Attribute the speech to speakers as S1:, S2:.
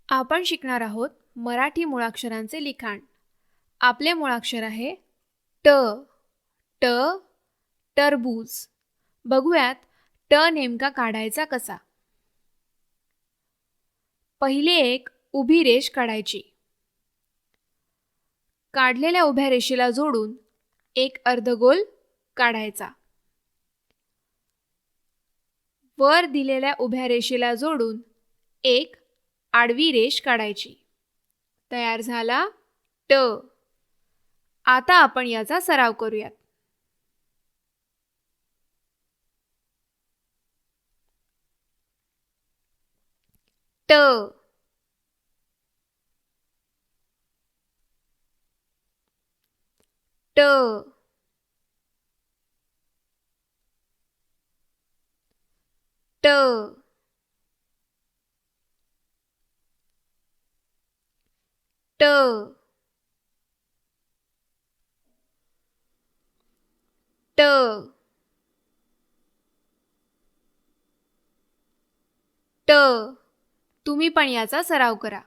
S1: आपण शिकणार आहोत मराठी मुळाक्षरांचे लिखाण। आपले मुळाक्षर आहे ट। ट टरबूज। बघूयात ट नेमका काढायचा कसा। पहिले एक उभी रेष काढायची। काढलेल्या उभ्या रेषेला जोडून एक अर्धगोल काढायचा। वर दिलेल्या उभ्या रेषेला जोडून एक आडवी रेष काढायची। तयार झाला ट। आता आपण याचा सराव करूयात। ट ट ट ट ट ट। तुम्ही पण याचा सराव करा।